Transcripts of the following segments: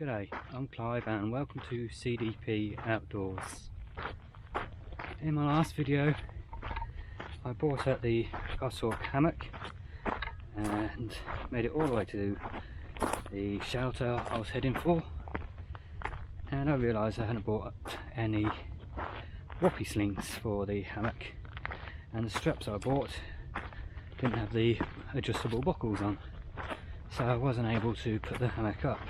G'day, I'm Clive and welcome to CDP Outdoors. In my last video I brought out the Goshawk hammock and made it all the way to the shelter I was heading for, and I realised I hadn't bought any whoppie slings for the hammock, and the straps I bought didn't have the adjustable buckles on, so I wasn't able to put the hammock up.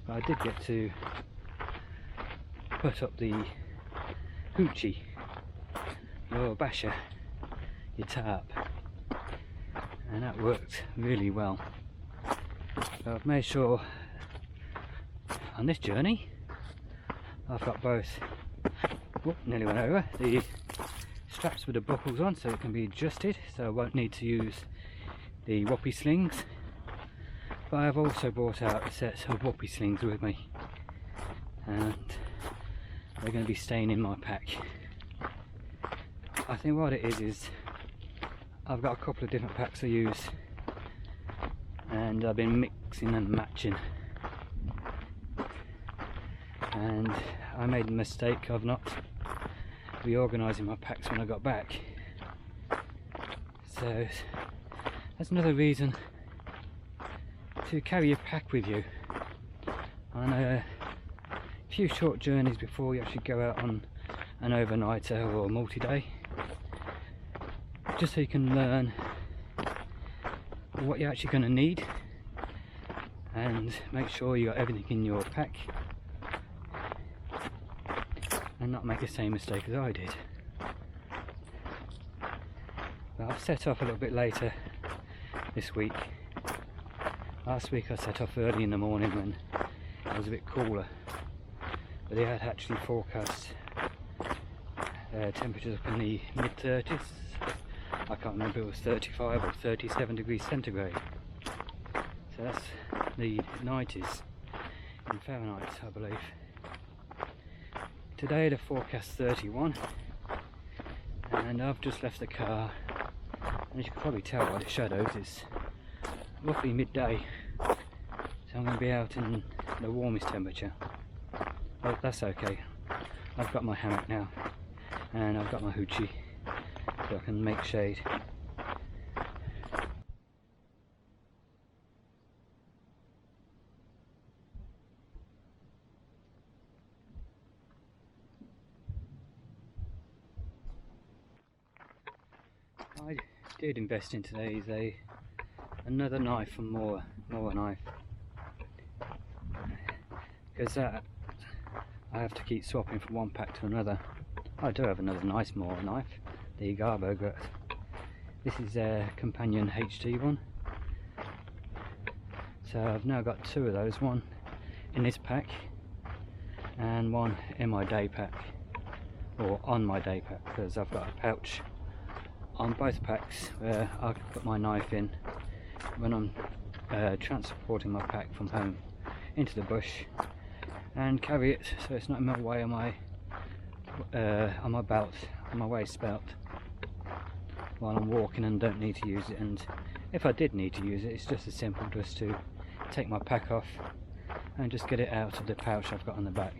But I did get to put up the hoochie, your basher, your tarp, and that worked really well. So I've made sure on this journey I've got both, nearly went over, the straps with the buckles on so it can be adjusted, so I won't need to use the whoppie slings. But I've also brought out a set of whoppie slings with me, and they're going to be staying in my pack. I think what it is I've got a couple of different packs I use, and I've been mixing and matching, and I made the mistake of not reorganising my packs when I got back, so that's another reason to carry your pack with you on a few short journeys before you actually go out on an overnighter or multi-day, just so you can learn what you're actually going to need and make sure you got everything in your pack and not make the same mistake as I did. But I've set off a little bit later this week. Last week I set off early in the morning when it was a bit cooler, but they had actually forecast temperatures up in the mid-30s. I can't remember if it was 35 or 37 degrees centigrade, so that's the 90s in Fahrenheit, I believe. Today the forecast 31, and I've just left the car, and as you can probably tell by the shadows it's roughly midday, so I'm going to be out in the warmest temperature, but that's okay. I've got my hammock now and I've got my hoochie so I can make shade. I did invest in today is another knife from Moore knife, because that I have to keep swapping from one pack to another. I do have another nice Moore knife, the Garbo, but this is a companion HD one, so I've now got two of those, one in this pack and one in my day pack, or on my day pack, because I've got a pouch on both packs where I can put my knife in when I'm transporting my pack from home into the bush, and carry it so it's not in my way on my belt, on my waist belt, while I'm walking and don't need to use it. And if I did need to use it, it's just as simple just to take my pack off and just get it out of the pouch I've got on the back.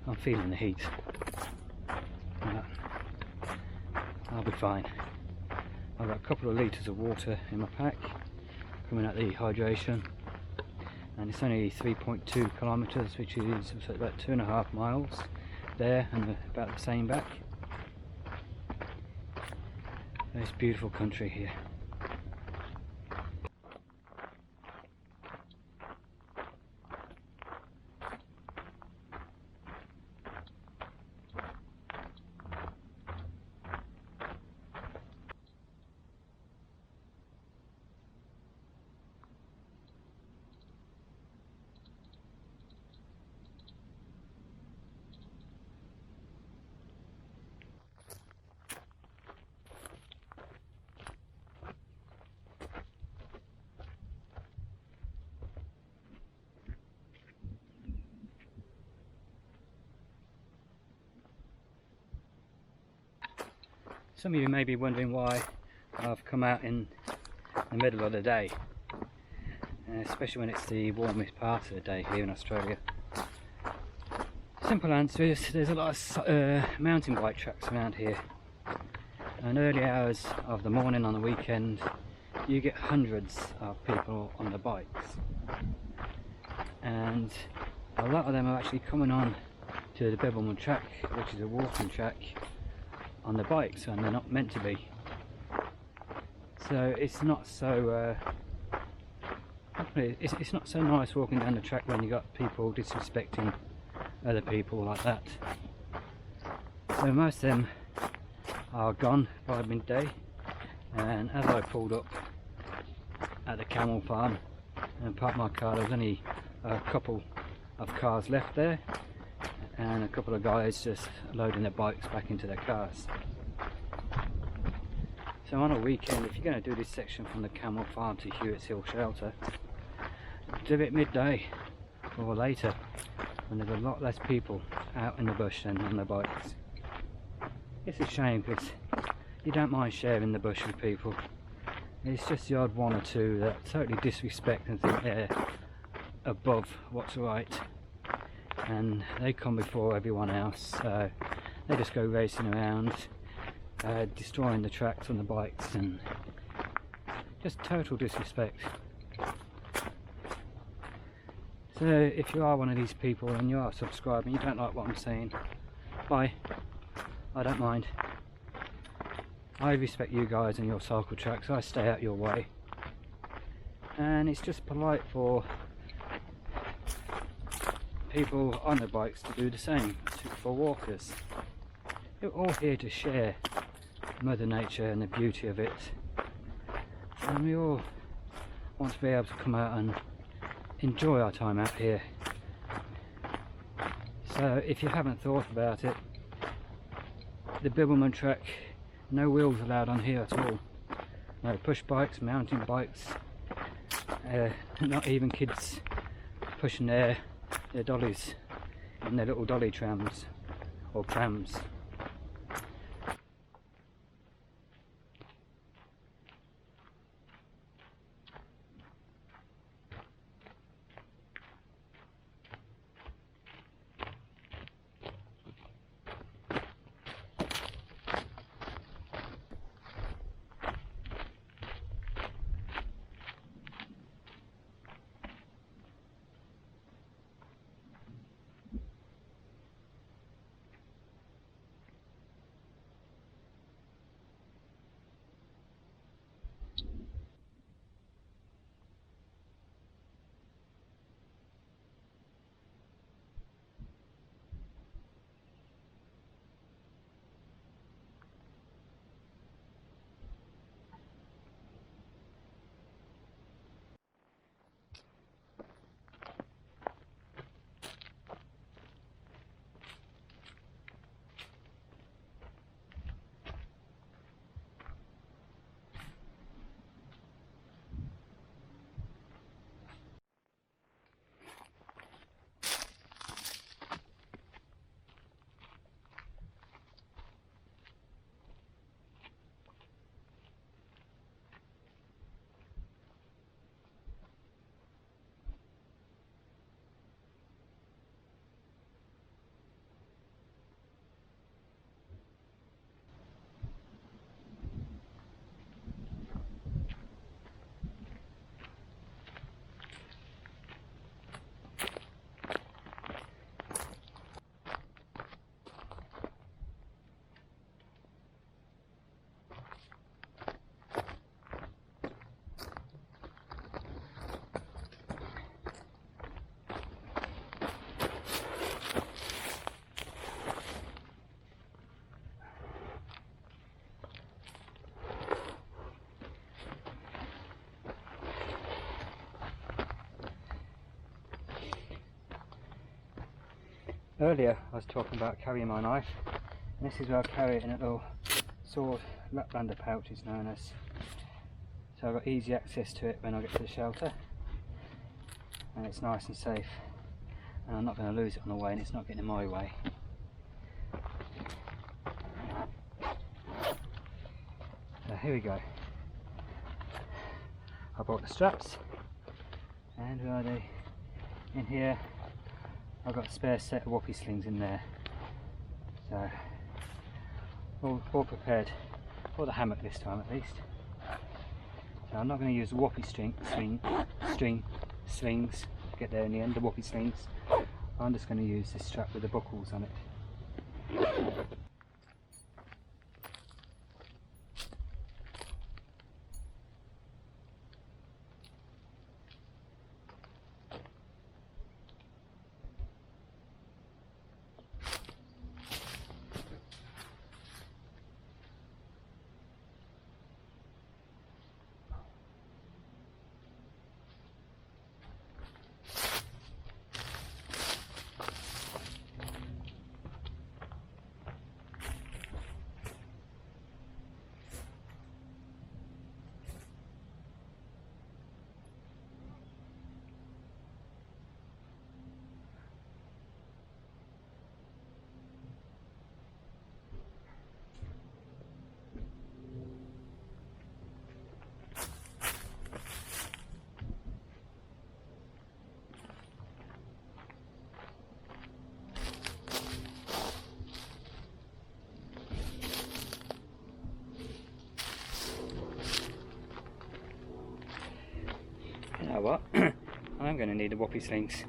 I'm feeling the heat. I'll be fine. I've got a couple of litres of water in my pack, coming out the hydration, and it's only 3.2 kilometres, which is about 2.5 miles there and about the same back. It's beautiful country here. Some of you may be wondering why I've come out in the middle of the day, especially when it's the warmest part of the day here in Australia. Simple answer is there's a lot of mountain bike tracks around here, and early hours of the morning on the weekend you get hundreds of people on the bikes, and a lot of them are actually coming on to the Bibbulmun track, which is a walking track, on the bikes, and they're not meant to be. So it's not so it's not so nice walking down the track when you got people disrespecting other people like that. So most of them are gone by midday, and as I pulled up at the camel farm and parked my car, there was only a couple of cars left there, and a couple of guys just loading their bikes back into their cars. So on a weekend, if you're going to do this section from the camel farm to Hewitt's Hill Shelter, do it midday or later, when there's a lot less people out in the bush than on the bikes. It's a shame, because you don't mind sharing the bush with people. It's just the odd one or two that totally disrespect and think they're above what's right, and they come before everyone else, so they just go racing around, destroying the tracks on the bikes, and just total disrespect. So if you are one of these people and you are subscribing, you don't like what I'm saying, bye, I don't mind. I respect you guys and your cycle tracks, I stay out your way, and it's just polite for people on the bikes to do the same for walkers. We're all here to share Mother Nature and the beauty of it, and we all want to be able to come out and enjoy our time out here. So if you haven't thought about it, the Bibbulmun track, no wheels allowed on here at all. No push bikes, mountain bikes, not even kids pushing their dollies in their little dolly trams or prams. Earlier I was talking about carrying my knife, and this is where I carry it in a little sword Laplander pouch, is known as. So I've got easy access to it when I get to the shelter, and it's nice and safe, and I'm not going to lose it on the way, and it's not getting in my way. So here we go. I bought the straps, and where are they? In here I've got a spare set of whoppie slings in there, so all prepared for the hammock this time at least. So I'm not going to use whoppie slings to get there in the end, the whoppie slings. I'm just going to use this strap with the buckles on it. You know what? I'm going to need the whoppie slings.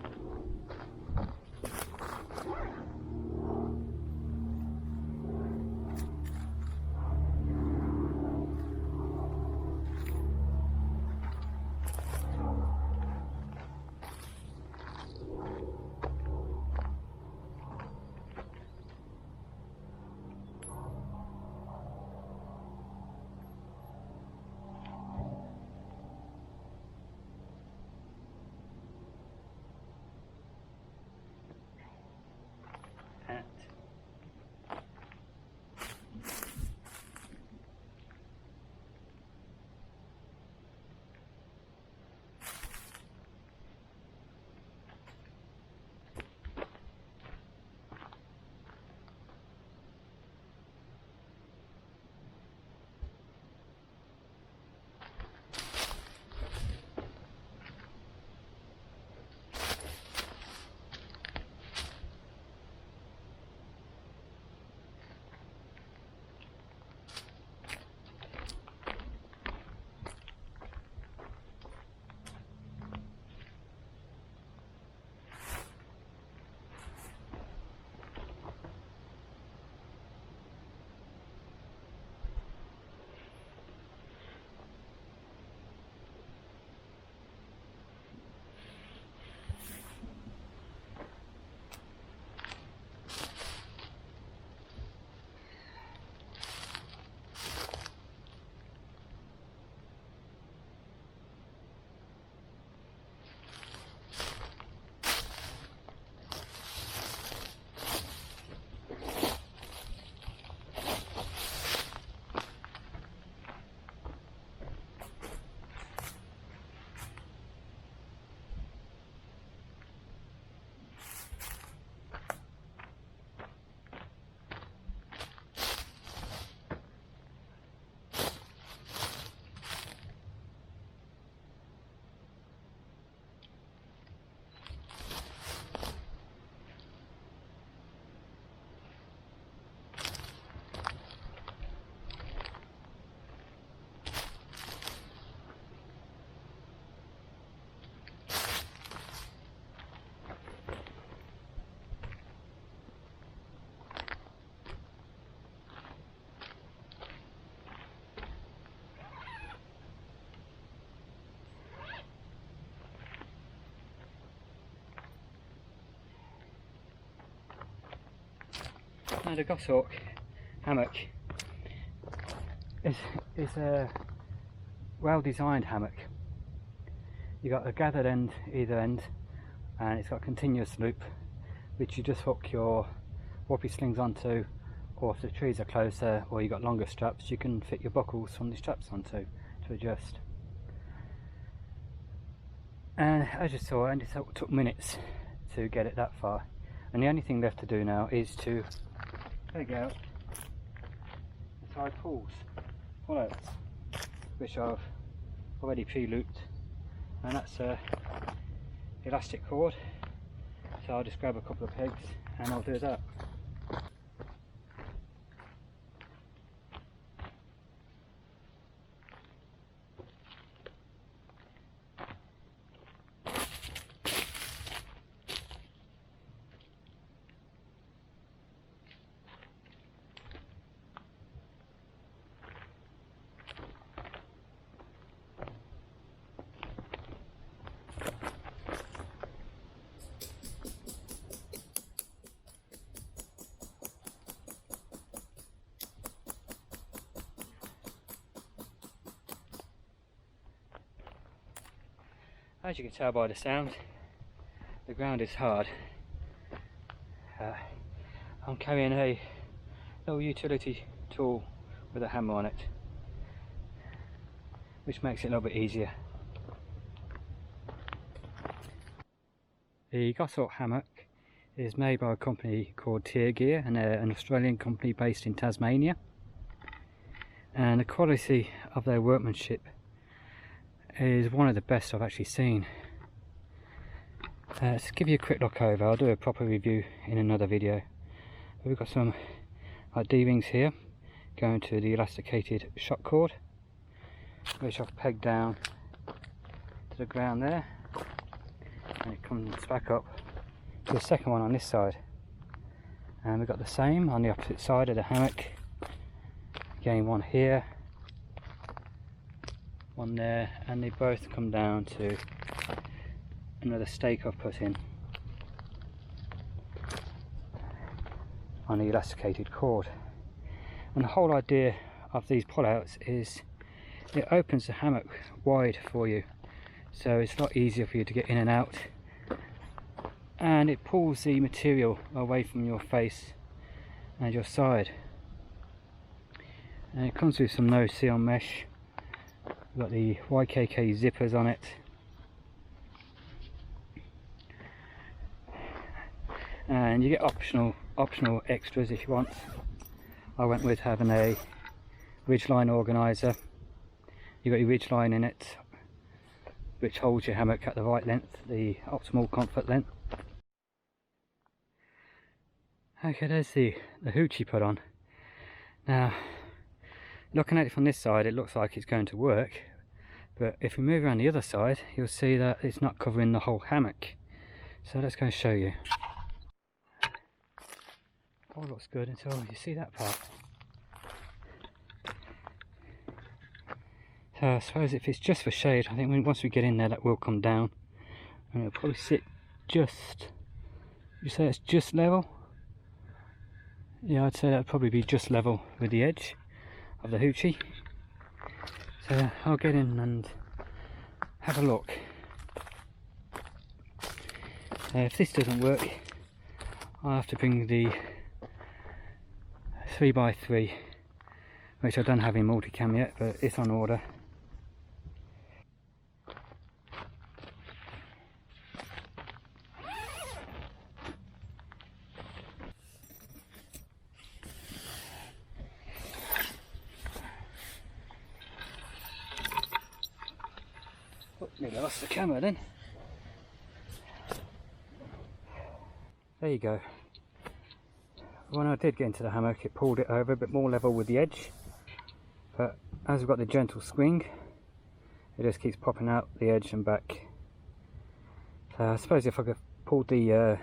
Now the Goshawk hammock is a well designed hammock. You've got a gathered end either end, and it's got a continuous loop which you just hook your whoppie slings onto, or if the trees are closer or you've got longer straps, you can fit your buckles from the straps onto to adjust. And as you saw, it took minutes to get it that far, and the only thing left to do now is to take out the side pulls, which I've already pre-looped, and that's elastic cord, so I'll just grab a couple of pegs and I'll do that. As you can tell by the sound, the ground is hard. I'm carrying a little utility tool with a hammer on it, which makes it a little bit easier. The Goshawk hammock is made by a company called Tier Gear, and they're an Australian company based in Tasmania. And the quality of their workmanship is one of the best I've actually seen. To give you a quick look over, I'll do a proper review in another video. But we've got some D-rings here going to the elasticated shock cord, which I've pegged down to the ground there, and it comes back up to the second one on this side. And we've got the same on the opposite side of the hammock. Again, one here, one there, and they both come down to another stake I've put in on the elasticated cord. And the whole idea of these pullouts is it opens the hammock wide for you, so it's a lot easier for you to get in and out, and it pulls the material away from your face and your side. And it comes with some no-seal mesh. We've got the YKK zippers on it, and you get optional extras if you want. I went with having a ridgeline organizer. You've got your ridgeline in it, which holds your hammock at the right length, the optimal comfort length. Okay, there's the hoochie put on. Now, looking at it from this side, it looks like it's going to work, but if we move around the other side, you'll see that it's not covering the whole hammock. So let's go and show you. All looks good until you see that part. So I suppose if it's just for shade, I think once we get in there, that will come down, and it'll probably sit just, you say it's just level? Yeah, I'd say that'd probably be just level with the edge of the hoochie. So I'll get in and have a look. If this doesn't work, I'll have to bring the 3x3, which I don't have in multicam yet, but it's on order. Oh, nearly lost the camera then. There you go. When I did get into the hammock, it pulled it over a bit more level with the edge, but as we've got the gentle swing, it just keeps popping out the edge and back. So I suppose if I could pull the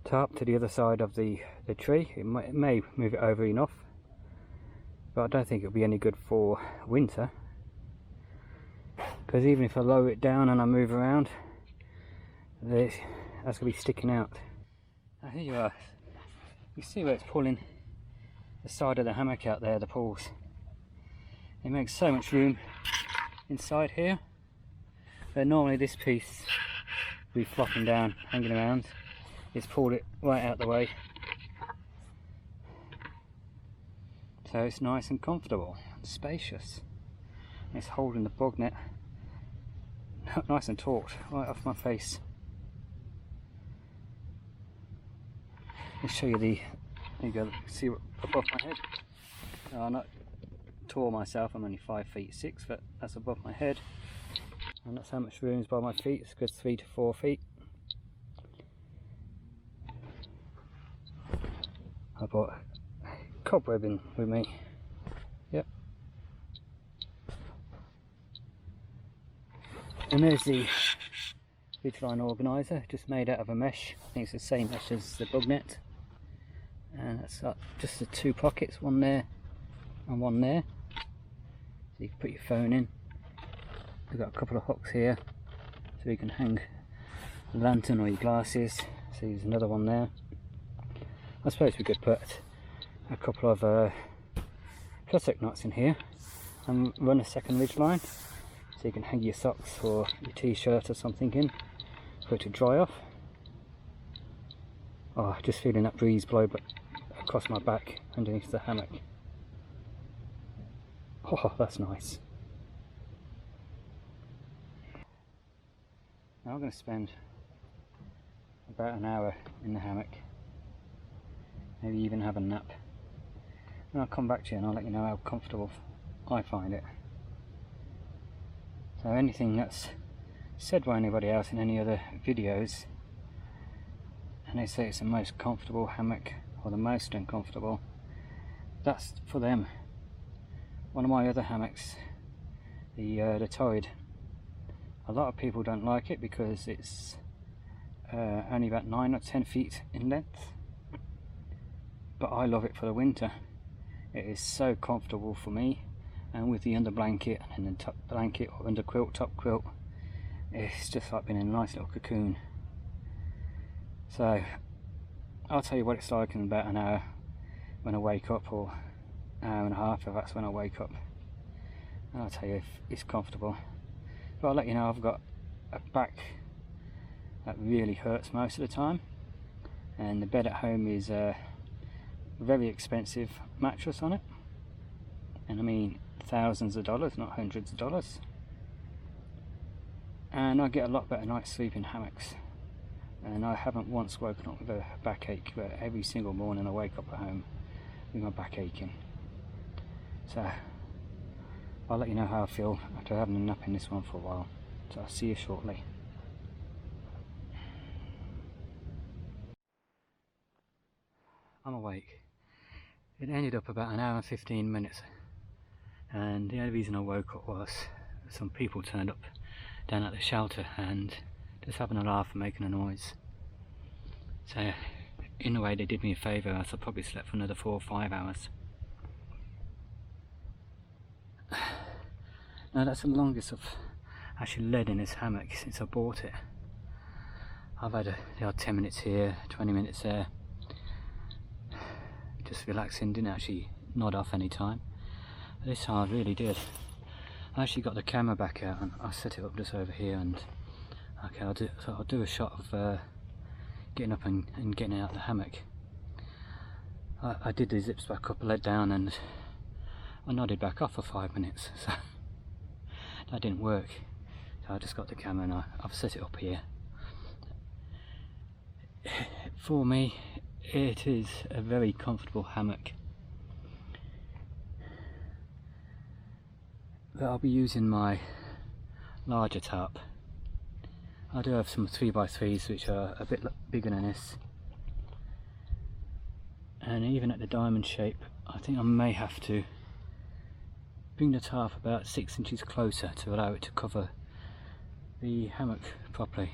tarp to the other side of the tree, it may move it over enough, but I don't think it'll be any good for winter, because even if I lower it down and I move around, that's going to be sticking out. Now here you are. You see where it's pulling the side of the hammock out there, the pulls. It makes so much room inside here, but normally this piece would be flopping down, hanging around. It's pulled it right out the way, so it's nice and comfortable and spacious. It's holding the bog net nice and taut right off my face. Let's show you the, there you go, see what above my head. Oh, not tall myself. I'm only 5'6", but that's above my head, and that's how much room's by my feet. It's a good 3 to 4 feet. I brought cobwebbing with me. Yep. And there's the ridgeline organiser, just made out of a mesh. I think it's the same mesh as the bug net. And that's just the 2 pockets, one there and one there. So you can put your phone in. We've got a couple of hooks here, so you can hang a lantern or your glasses. So there's another one there. I suppose we could put a couple of plastic nuts in here and run a second ridge line, so you can hang your socks or your t-shirt or something in for it to dry off. Oh, just feeling that breeze blow across my back underneath the hammock. Oh, that's nice. Now I'm going to spend about an hour in the hammock, maybe even have a nap, and I'll come back to you and I'll let you know how comfortable I find it. So anything that's said by anybody else in any other videos, and they say it's the most comfortable hammock or the most uncomfortable, that's for them. One of my other hammocks, the Tide, a lot of people don't like it because it's only about 9 or 10 feet in length, but I love it for the winter. It is so comfortable for me, and with the under blanket and then top blanket or under quilt, top quilt, it's just like being in a nice little cocoon. So I'll tell you what it's like in about an hour when I wake up, or an hour and a half if that's when I wake up, and I'll tell you if it's comfortable. But I'll let you know I've got a back that really hurts most of the time, and the bed at home is a very expensive mattress on it, and I mean thousands of dollars, not hundreds of dollars, and I get a lot better night's sleep in hammocks, and I haven't once woken up with a backache, but every single morning I wake up at home with my back aching. So I'll let you know how I feel after having a nap in this one for a while. So I'll see you shortly. I'm awake. It ended up about an hour and 15 minutes, and the only reason I woke up was some people turned up down at the shelter and just having a laugh and making a noise. So in a way they did me a favour, as I probably slept for another 4 or 5 hours. Now that's the longest I've actually laid in this hammock since I bought it. I've had the odd 10 minutes here, 20 minutes there, just relaxing, didn't actually nod off any time. But this time I really did. I actually got the camera back out and I set it up just over here, and okay, I'll do a shot of getting up and getting out of the hammock. I did the zips back up, let down, and I nodded back off for 5 minutes, so that didn't work. So I just got the camera and I've set it up here. For me, it is a very comfortable hammock that I'll be using my larger tarp. I do have some 3x3s which are a bit bigger than this, and even at the diamond shape I think I may have to bring the tarp about 6 inches closer to allow it to cover the hammock properly.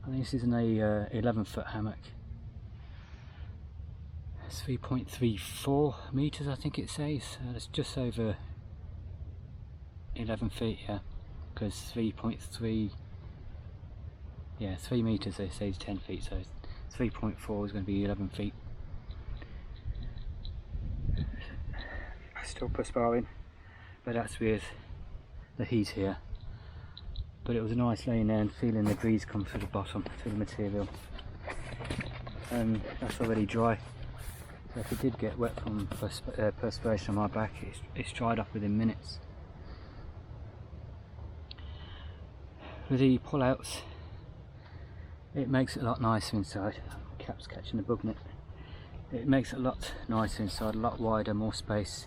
I think this is an 11-foot hammock. It's 3.34 meters I think it says. It's just over 11 feet, yeah, because 3.3, yeah, 3 meters they say is 10 feet, so 3.4 is going to be 11 feet. Still perspiring, but that's with the heat here. But it was nice laying there and feeling the breeze come through the bottom, through the material, and that's already dry. So if it did get wet from perspiration on my back, it's dried up within minutes. With the pull-outs, it makes it a lot nicer inside. Cat's catching the bug net. It makes it a lot nicer inside, a lot wider, more space.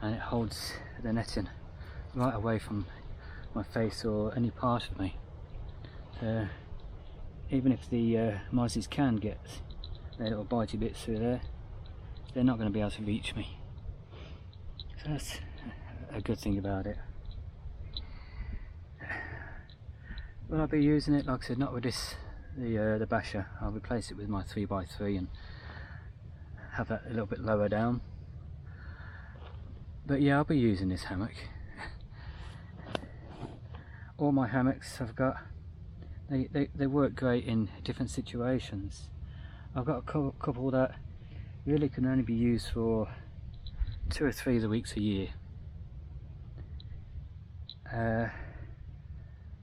and it holds the netting right away from my face or any part of me. So even if the mozzies can get their little bitey bits through there, they're not going to be able to reach me. So that's a good thing about it. Will I be using it? Like I said, not with this, the basher. I'll replace it with my 3x3 and have that a little bit lower down. But yeah, I'll be using this hammock. All my hammocks I've got, they work great in different situations. I've got a couple that really can only be used for 2 or 3 of the weeks a year.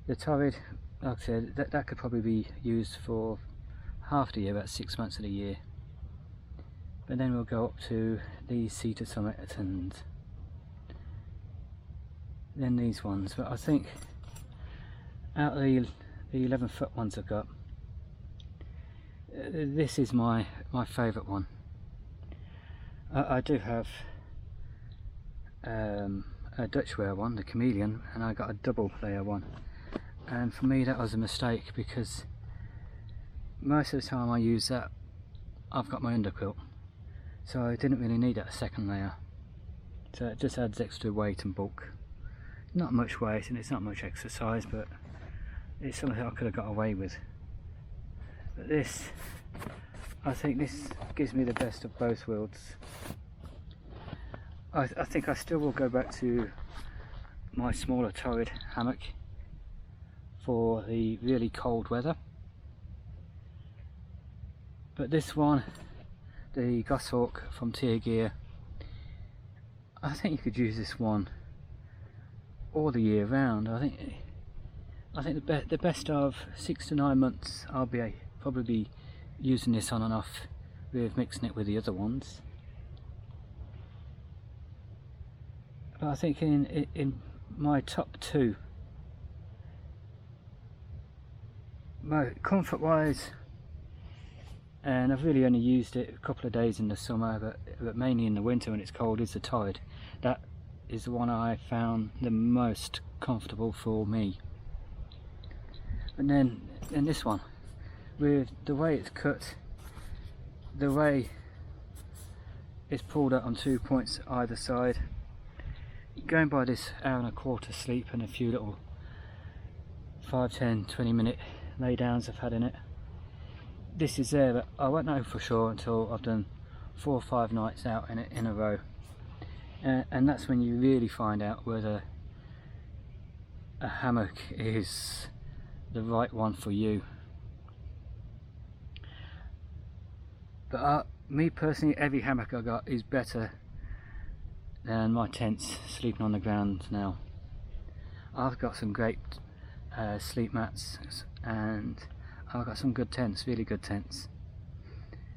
The torrid, like I said, that could probably be used for half the year, about 6 months of the year. But then we'll go up to the cedar summit and then these ones. But I think out of the 11-foot ones I've got, this is my favourite one. I do have a Dutch wear one, the chameleon, and I got a double layer one, and for me that was a mistake because most of the time I use that I've got my underquilt, so I didn't really need that second layer. So it just adds extra weight and bulk. Not much weight and it's not much exercise, but it's something I could have got away with. But this, I think this gives me the best of both worlds. I think I still will go back to my smaller torrid hammock for the really cold weather. But this one, the Goshawk from Tier Gear, I think you could use this one all the year round. I think the best of 6 to 9 months I'll probably be using this on and off with mixing it with the other ones. But I think in my top 2, my comfort wise, and I've really only used it a couple of days in the summer, but mainly in the winter when it's cold, is the torrid. That is the one I found the most comfortable for me. And then this one, with the way it's cut, the way it's pulled out on 2 points either side, going by this hour-and-a-quarter sleep and a few little 5, 10, 20 minute lay downs I've had in it, this is there, but I won't know for sure until I've done 4 or 5 nights out in it in a row, and that's when you really find out whether a hammock is the right one for you. But me personally, every hammock I got is better than my tents sleeping on the ground now. I've got some great sleep mats, and I've got some good tents, really good tents.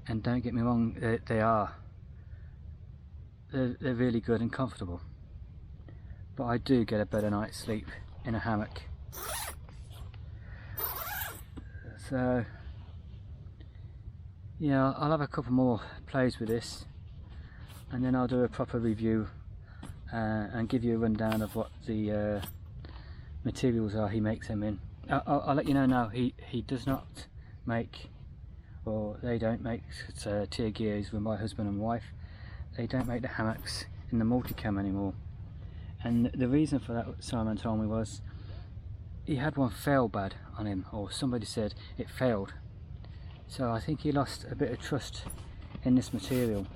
And don't get me wrong, they're really good and comfortable. But I do get a better night's sleep in a hammock. So yeah, I'll have a couple more plays with this, and then I'll do a proper review and give you a rundown of what the materials are he makes them in. I'll let you know now, he does not make, or they don't make, it's Tier Gear is with my husband and wife, they don't make the hammocks in the multicam anymore. And the reason for that, Simon told me, was he had one fail bad on him, or somebody said it failed. So I think he lost a bit of trust in this material.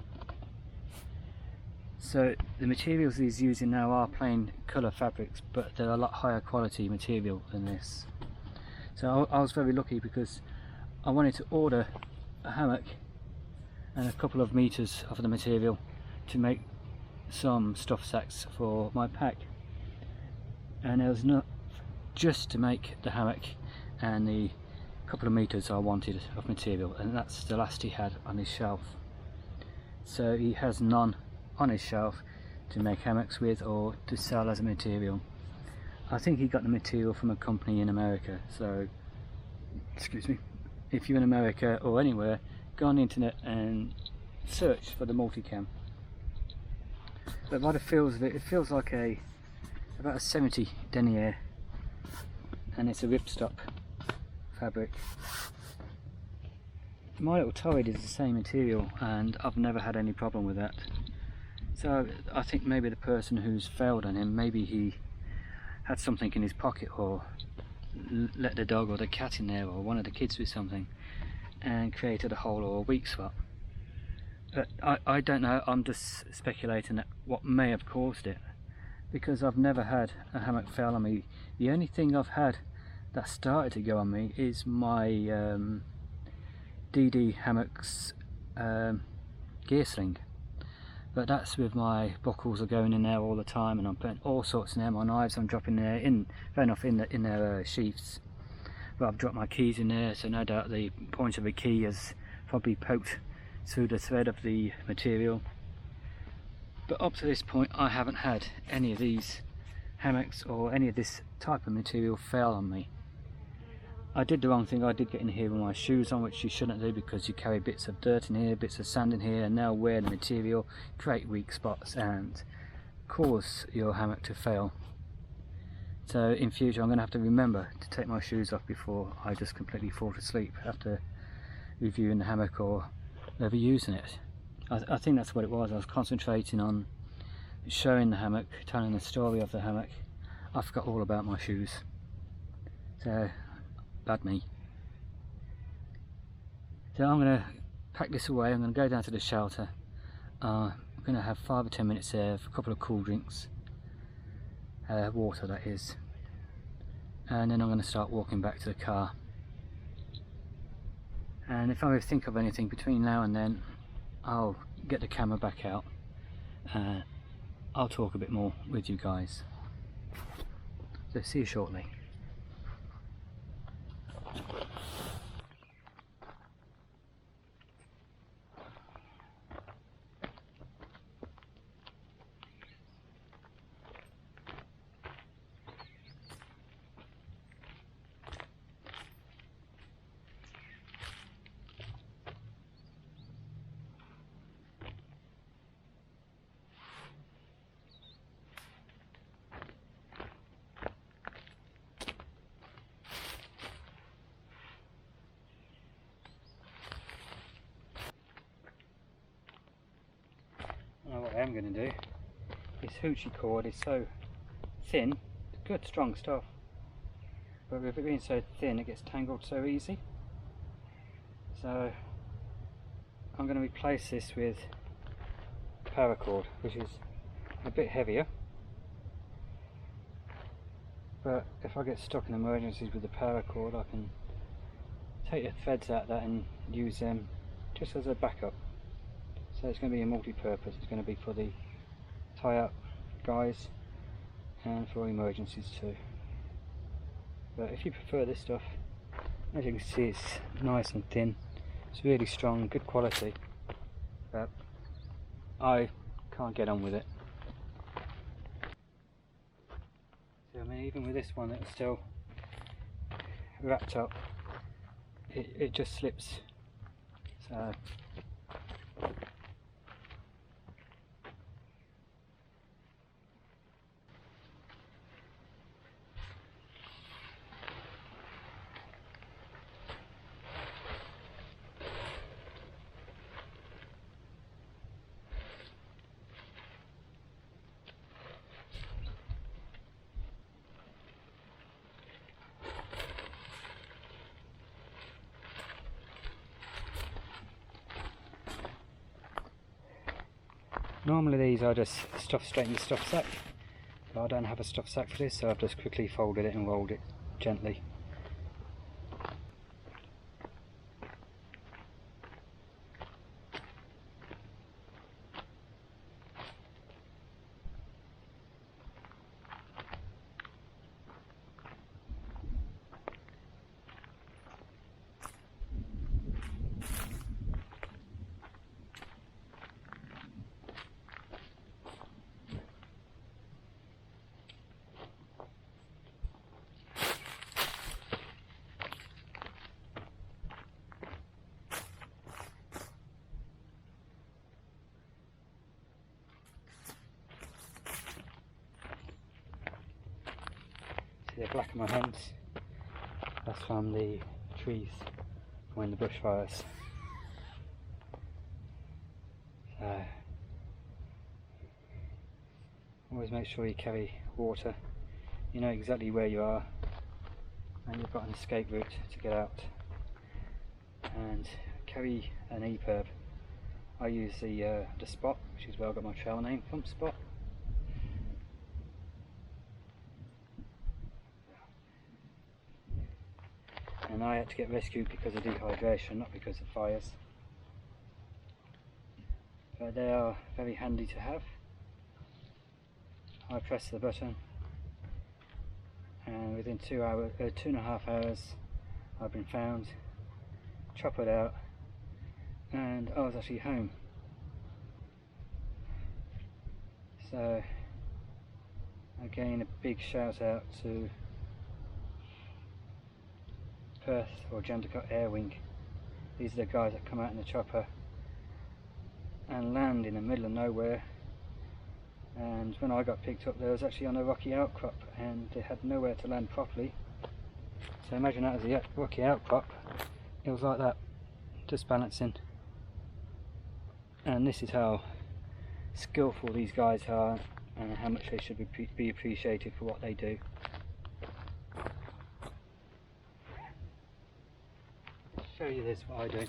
So the materials he's using now are plain colour fabrics, but they're a lot higher quality material than this. So I was very lucky because I wanted to order a hammock and a couple of meters of the material to make some stuff sacks for my pack, and there was not just to make the hammock and the couple of meters I wanted of material, and that's the last he had on his shelf. So he has none on his shelf to make hammocks with or to sell as a material. I think he got the material from a company in America, so excuse me, if you're in America or anywhere, go on the internet and search for the multicam. But by the feels of it, it feels like about a 70 denier, and it's a ripstop fabric. My little Torrid is the same material, and I've never had any problem with that. So I think maybe the person who's failed on him, maybe he had something in his pocket, or let the dog or the cat in there, or one of the kids with something, and created a hole or a weak spot. But I don't know, I'm just speculating at what may have caused it, because I've never had a hammock fail on me. The only thing I've had that started to go on me is my DD hammocks gear sling, but that's with my buckles are going in there all the time, and I'm putting all sorts in there. My knives I'm dropping there in, fair enough, in their sheaths, but I've dropped my keys in there, so no doubt the point of the key has probably poked through the thread of the material. But up to this point I haven't had any of these hammocks or any of this type of material fail on me. I did the wrong thing. I did get in here with my shoes on, which you shouldn't do, because you carry bits of dirt in here, bits of sand in here, and now wear the material, create weak spots and cause your hammock to fail. So in future I'm going to have to remember to take my shoes off before I just completely fall asleep after reviewing the hammock or ever using it. I think that's what it was. I was concentrating on showing the hammock, telling the story of the hammock. I forgot all about my shoes. So bad me. So I'm going to pack this away. I'm going to go down to the shelter. I'm going to have 5 or 10 minutes there for a couple of cool drinks, water that is, and then I'm going to start walking back to the car. And if I think of anything between now and then, I'll get the camera back out and I'll talk a bit more with you guys. So see you shortly. Now what I am going to do, this hoochie cord is so thin, it's good strong stuff, but with it being so thin it gets tangled so easy. So I'm going to replace this with paracord, which is a bit heavier, but if I get stuck in emergencies with the paracord, I can take the threads out of that and use them just as a backup. So it's going to be a multi-purpose. It's going to be for the tie-up guys and for emergencies too. But if you prefer this stuff, as you can see, it's nice and thin. It's really strong, good quality. But I can't get on with it. So I mean, even with this one that's still wrapped up, it just slips. So normally these I just stuff straight in the stuff sack, but I don't have a stuff sack for this, so I've just quickly folded it and rolled it gently. the black on my hands, that's from the trees when the bushfires. So always make sure you carry water. You know exactly where you are, and you've got an escape route to get out. And carry an EPIRB. I use the Spot, which is where I got my trail name from, Spot. And I had to get rescued because of dehydration, not because of fires. But they are very handy to have. I press the button, and within 2.5 hours I've been found, choppered out, and I was actually home. So again, a big shout out to Perth or Jandakot Air Wing. These are the guys that come out in the chopper and land in the middle of nowhere. And when I got picked up, there was actually on a rocky outcrop, and they had nowhere to land properly. So imagine that as a rocky outcrop. It was like that, just balancing. And this is how skillful these guys are, and how much they should be appreciated for what they do. I'll show you this, what I do.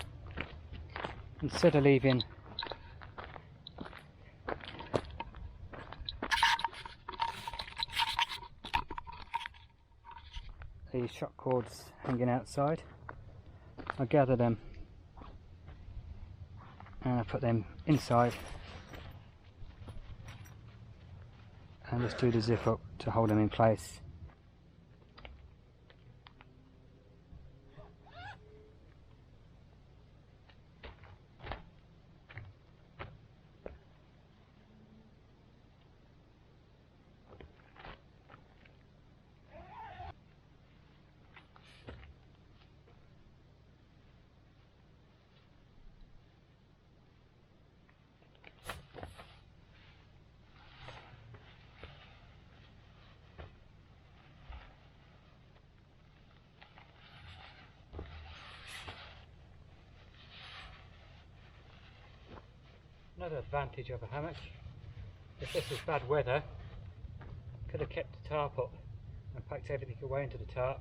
Instead of leaving these shock cords hanging outside, I gather them and I put them inside and just do the zip up to hold them in place. Another advantage of a hammock, if this was bad weather, could have kept the tarp up and packed everything away into the tarp,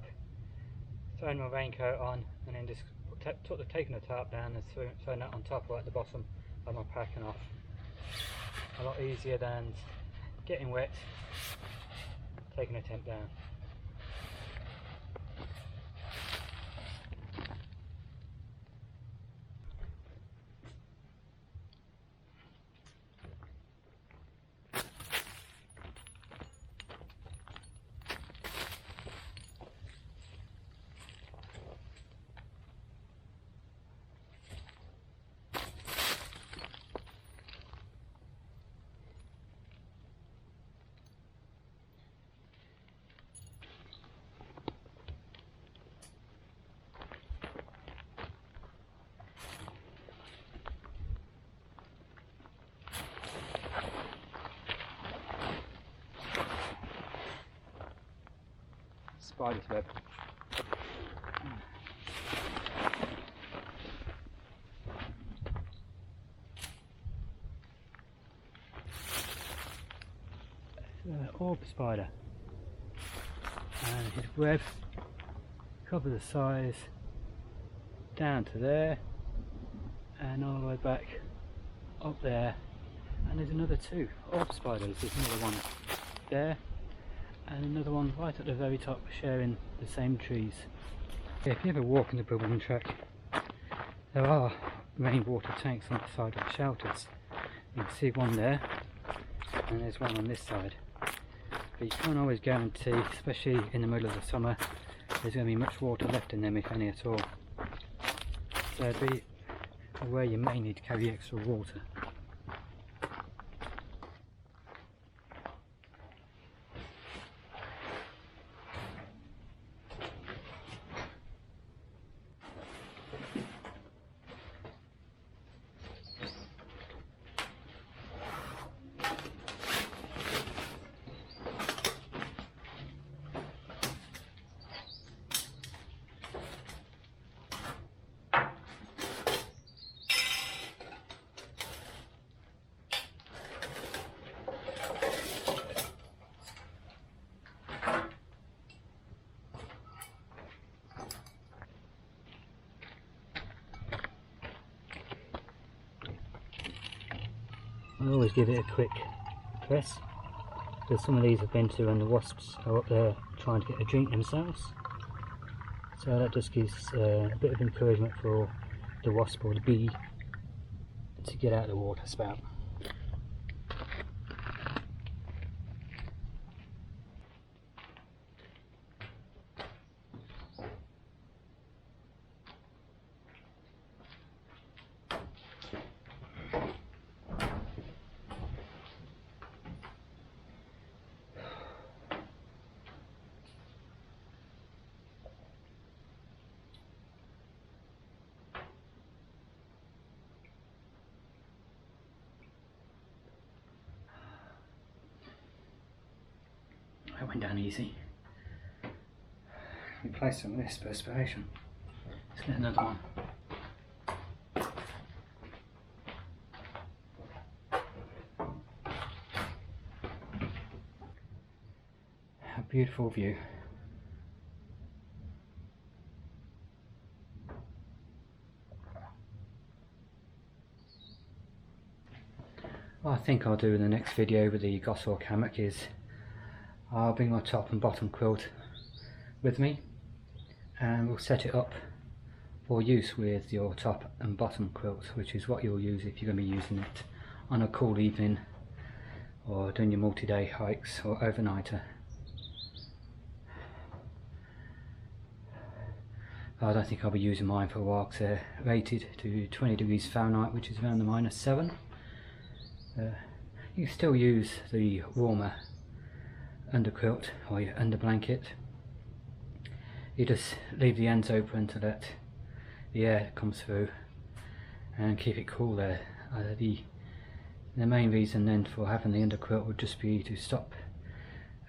thrown my raincoat on, and then just taken the tarp down and thrown that on top or at the bottom of my pack and off. A lot easier than getting wet, taking a tent down. Spider's web. Orb spider, and his web covers the size down to there and all the way back up there, and there's another two orb spiders. There's another one there and another one right at the very top, sharing the same trees. Yeah, if you ever walk in the Bibbulmun track, there are rainwater tanks on the side of the shelters. You can see one there, and there's one on this side. But you can't always guarantee, especially in the middle of the summer, there's going to be much water left in them, if any at all. So be aware you may need to carry extra water. I always give it a quick press, because some of these have been to and the wasps are up there trying to get a drink themselves. So that just gives a bit of encouragement for the wasp or the bee to get out of the water spout. That went down easy. Replace some of this perspiration. Let's get another one. A beautiful view. What I think I'll do in the next video with the Goshawk hammock is I'll bring my top and bottom quilt with me and we'll set it up for use with your top and bottom quilt, which is what you'll use if you're going to be using it on a cool evening or doing your multi-day hikes or overnighter. I don't think I'll be using mine for a while because they're rated to 20 degrees Fahrenheit, which is around the -7. You can still use the warmer under quilt or your under blanket. You just leave the ends open to let the air come through and keep it cool there. The main reason then for having the under quilt would just be to stop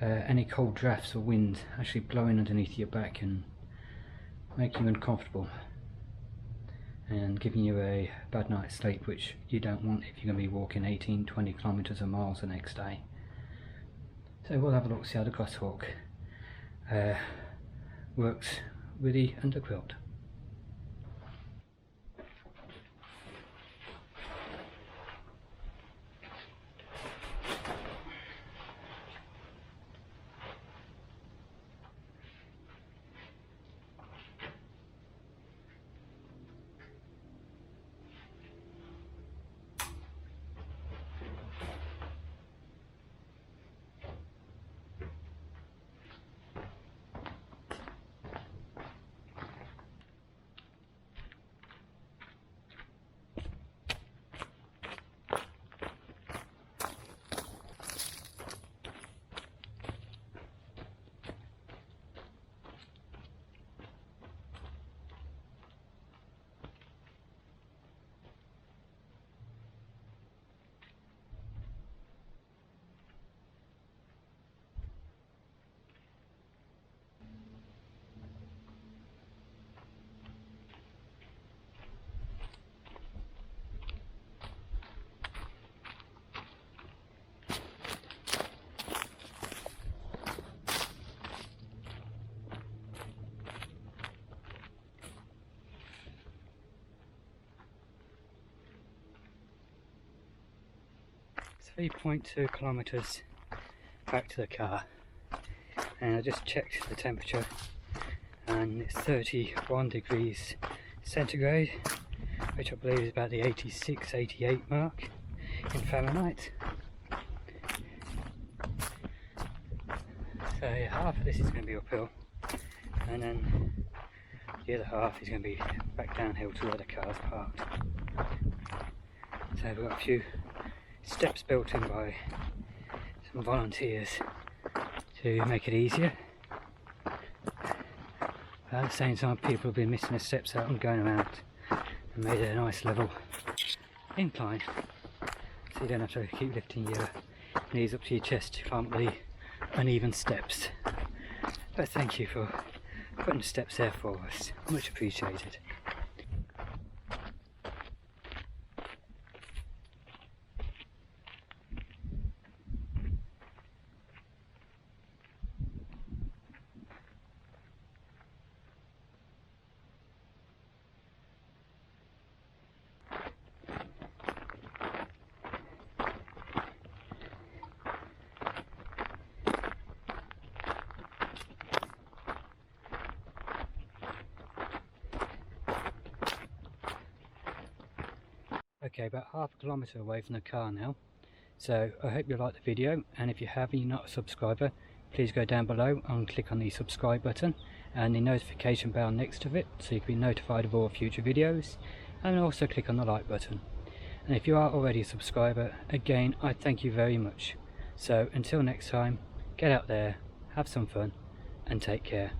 any cold drafts or wind actually blowing underneath your back and making you uncomfortable and giving you a bad night's sleep, which you don't want if you're going to be walking 18-20 kilometers or miles the next day. So we'll have a look, see how the Goshawk works with the underquilt. It's 3.2 kilometers back to the car, and I just checked the temperature and it's 31 degrees centigrade, which I believe is about the 86-88 mark in Fahrenheit. So yeah, half of this is going to be uphill and then the other half is going to be back downhill to where the car's parked. So we've got a few steps built in by some volunteers to make it easier. At the same time, people have been missing the steps out and going around and made it a nice level incline, so you don't have to keep lifting your knees up to your chest to climb up the uneven steps. But thank you for putting the steps there for us, much appreciated. Okay, about half a kilometre away from the car now. So I hope you liked the video, and if you have and you're not a subscriber, please go down below and click on the subscribe button and the notification bell next to it so you can be notified of all future videos, and also click on the like button. And if you are already a subscriber, again I thank you very much. So until next time, get out there, have some fun and take care.